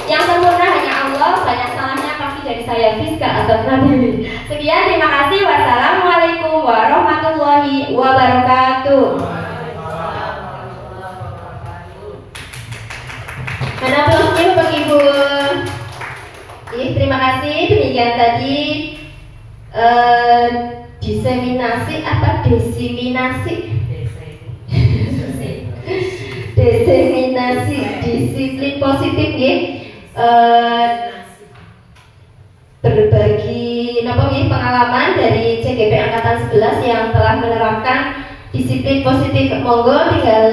Yang sempurna hanya Allah, banyak salahnya pasti dari saya Fiska atau Nabi. Sekian, terima kasih. Wassalamualaikum warahmatullahi wabarakatuh. Mana aplausnya Bapak Ibu? Terima kasih. Demikian tadi diseminasi apa desiminasi? Diseminasi disiplin positif ya. Berbagi pengalaman dari CGP Angkatan 11 yang telah menerapkan disiplin positif. Monggo tinggal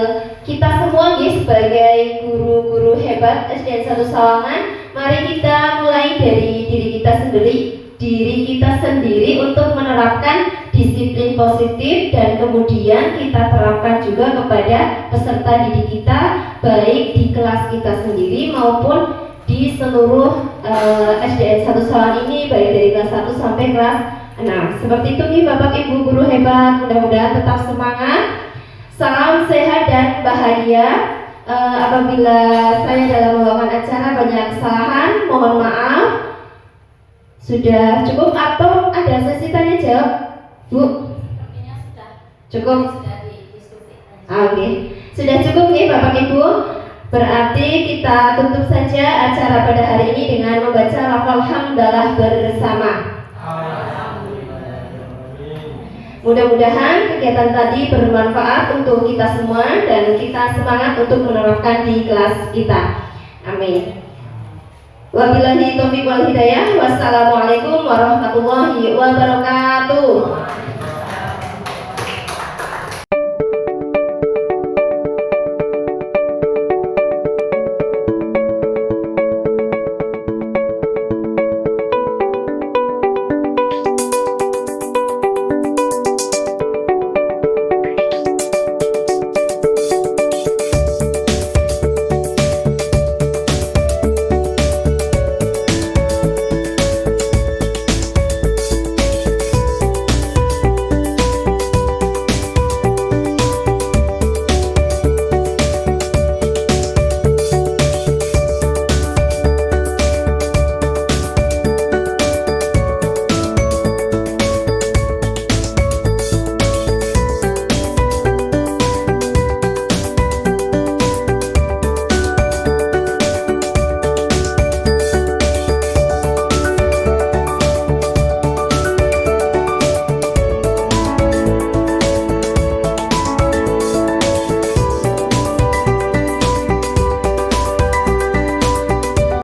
kita semua sebagai guru-guru hebat SDN 1 Sawangan, mari kita mulai dari diri kita sendiri untuk menerapkan disiplin positif, dan kemudian kita terapkan juga kepada peserta didik kita, baik di kelas kita sendiri maupun di seluruh SDN 1 Sawangan ini, baik dari kelas 1 sampai kelas 6. Seperti itu nih Bapak Ibu guru hebat, mudah-mudahan tetap semangat, salam sehat dan bahagia. Apabila saya dalam melakukan acara banyak kesalahan, mohon maaf. Sudah cukup atau ada sesi tanya jawab, Bu? Sepertinya sudah. Cukup? Sudah didiskusikan. Oke, sudah cukup nih Bapak Ibu. Berarti kita tutup saja acara pada hari ini dengan membaca lafal hamdalah bersama. Mudah-mudahan kegiatan tadi bermanfaat untuk kita semua dan kita semangat untuk menerapkan di kelas kita. Amin. Wabillahi taufiq wal hidayah. Wassalamualaikum warahmatullahi wabarakatuh.